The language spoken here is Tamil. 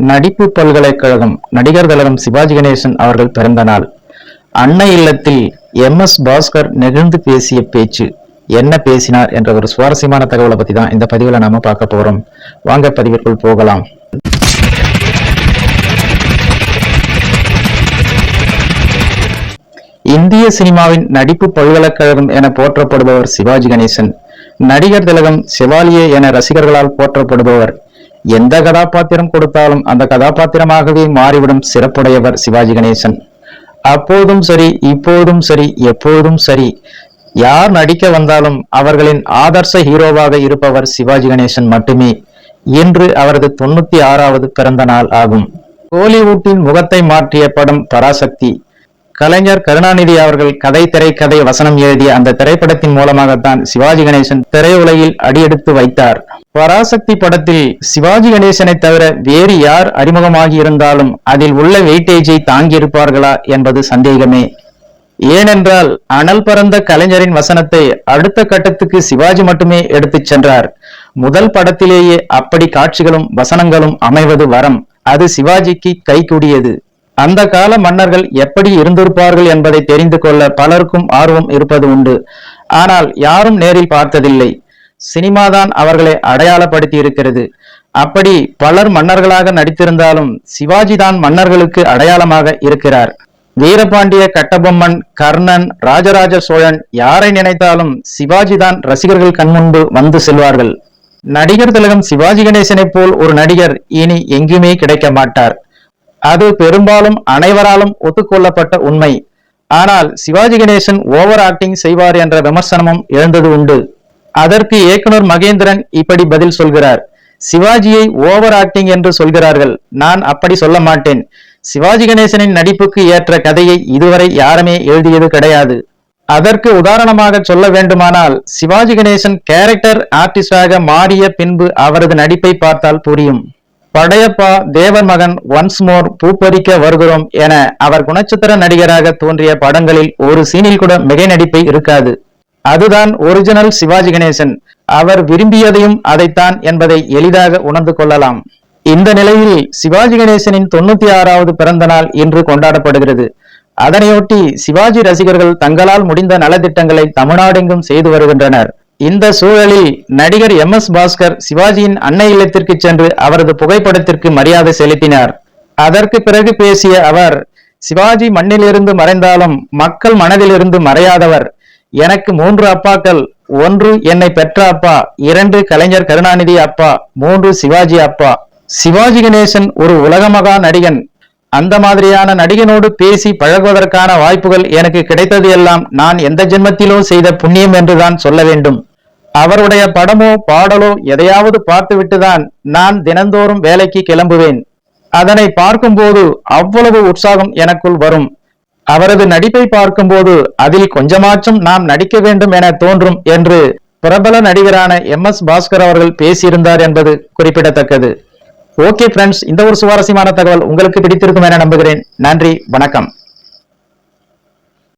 நடிப்பு பல்கலைக்கழகம் நடிகர் திலகம் சிவாஜி கணேசன் அவர்கள் பிறந்த நாள். அன்னை இல்லத்தில் MS பாஸ்கர் நெகிழ்ந்து பேசிய பேச்சு என்ன பேசினார் என்ற ஒரு சுவாரஸ்யமான தகவலை பத்தி தான் இந்த பதிவுல நாம பார்க்க போறோம். வாங்க பதிவிற்குள் போகலாம். இந்திய சினிமாவின் நடிப்பு பல்கலைக்கழகம் என போற்றப்படுபவர் சிவாஜி கணேசன். நடிகர் திலகம் செவாலியே என ரசிகர்களால் போற்றப்படுபவர். எந்த கதாபாத்திரம் கொடுத்தாலும் அந்த கதாபாத்திரமாகவே மாறிவிடும் சிறப்புடையவர் சிவாஜி கணேசன். அப்போதும் சரி, இப்போதும் சரி, எப்போதும் சரி, யார் நடிக்க வந்தாலும் அவர்களின் ஆதர்ச ஹீரோவாக இருப்பவர் சிவாஜி கணேசன் மட்டுமே. இன்று அவரது 96வது பிறந்த நாள் ஆகும். கோலிவுட்டின் முகத்தை மாற்றிய படம் பராசக்தி. கலைஞர் கருணாநிதி அவர்கள் கதை திரைக்கதை வசனம் எழுதிய அந்த திரைப்படத்தின் மூலமாகத்தான் சிவாஜி கணேசன் திரையுலகில் அடியெடுத்து வைத்தார். பராசக்தி படத்தில் சிவாஜி கணேசனை தவிர வேறு யார் அறிமுகமாகி இருந்தாலும் அதில் உள்ள வெயிட்டேஜை தாங்கியிருப்பார்களா என்பது சந்தேகமே. ஏனென்றால் அனல் பறந்த கலைஞரின் வசனத்தை அடுத்த கட்டத்துக்கு சிவாஜி மட்டுமே எடுத்துச் சென்றார். முதல் படத்திலேயே அப்படி காட்சிகளும் வசனங்களும் அமைவது வரம். அது சிவாஜிக்கு கைகூடியது. அந்த கால மன்னர்கள் எப்படி இருந்திருப்பார்கள் என்பதை தெரிந்து கொள்ள பலருக்கும் ஆர்வம் இருப்பது உண்டு. ஆனால் யாரும் நேரில் பார்த்ததில்லை. சினிமாதான் அவர்களை அடையாளப்படுத்தி இருக்கிறது. அப்படி பலர் மன்னர்களாக நடித்திருந்தாலும் சிவாஜி தான் மன்னர்களுக்கு அடையாளமாக இருக்கிறார். வீரபாண்டிய கட்டபொம்மன், கர்ணன், ராஜராஜ சோழன், யாரை நினைத்தாலும் சிவாஜி தான் ரசிகர்கள் கண்முன்பு வந்து செல்வார்கள். நடிகர் திலகம் சிவாஜி கணேசனை போல் ஒரு நடிகர் இனி எங்குமே கிடைக்க மாட்டார். அது பெரும்பாலும் அனைவராலும் ஒத்துக்கொள்ளப்பட்ட உண்மை. ஆனால் சிவாஜி கணேசன் ஓவர் ஆக்டிங் செய்வார் என்ற விமர்சனமும் எழுந்தது உண்டு. அதற்கு இயக்குனர் மகேந்திரன் இப்படி பதில் சொல்கிறார். சிவாஜியை ஓவர் ஆக்டிங் என்று சொல்கிறார்கள். நான் அப்படி சொல்ல மாட்டேன். சிவாஜி கணேசனின் நடிப்புக்கு ஏற்ற கதையை இதுவரை யாருமே எழுதியது கிடையாது. அதற்கு உதாரணமாக சொல்ல வேண்டுமானால் சிவாஜி கணேசன் கேரக்டர் ஆர்டிஸ்டாக மாறிய பின்பு அவரது நடிப்பை பார்த்தால் புரியும். படையப்பா, தேவர் மகன், ஒன்ஸ் மோர், பூப்பறிக்க வருகிறோம் என அவர் குணச்சித்திர நடிகராக தோன்றிய படங்களில் ஒரு சீனில் கூட மிகை நடிப்பை இருக்காது. அதுதான் ஒரிஜினல் சிவாஜி கணேசன். அவர் விரும்பியதையும் அதைத்தான் என்பதை எளிதாக உணர்ந்து கொள்ளலாம். இந்த நிலையில் சிவாஜி கணேசனின் 96வது பிறந்த நாள் இன்று கொண்டாடப்படுகிறது. அதனையொட்டி சிவாஜி ரசிகர்கள் தங்களால் முடிந்த நலத்திட்டங்களை தமிழ்நாடெங்கும் செய்து வருகின்றனர். இந்த சூழலில் நடிகர் MS பாஸ்கர் சிவாஜியின் அன்னை இல்லத்திற்கு சென்று அவரது புகைப்படத்திற்கு மரியாதை செலுத்தினார். அதற்கு பிறகு பேசிய அவர், சிவாஜி மண்ணிலிருந்து மறைந்தாலும் மக்கள் மனதிலிருந்து மறையாதவர். எனக்கு 3 அப்பாக்கள். 1 என்னை பெற்ற அப்பா, 2 கலைஞர் கருணாநிதி அப்பா, 3 சிவாஜி அப்பா. சிவாஜி கணேசன் ஒரு உலகமகா நடிகன். அந்த மாதிரியான நடிகனோடு பேசி பழகுவதற்கான வாய்ப்புகள் எனக்கு கிடைத்தது எல்லாம் நான் எந்த ஜென்மத்திலோ செய்த புண்ணியம் என்றுதான் சொல்ல வேண்டும். அவருடைய படமோ பாடலோ எதையாவது பார்த்துவிட்டுதான் நான் தினந்தோறும் வேலைக்கு கிளம்புவேன். அதனை பார்க்கும்போது அவ்வளவு உற்சாகம் எனக்குள் வரும். அவரது நடிப்பை பார்க்கும்போது அதில் கொஞ்சமாச்சும் நாம் நடிக்க வேண்டும் என தோன்றும் என்று பிரபல நடிகரான MS பாஸ்கர் அவர்கள் பேசியிருந்தார் என்பது குறிப்பிடத்தக்கது. ஓகே ஃப்ரெண்ட்ஸ், இந்த ஒரு சுவாரஸ்யமான தகவல் உங்களுக்கு பிடித்திருக்கும் என நம்புகிறேன். நன்றி, வணக்கம்.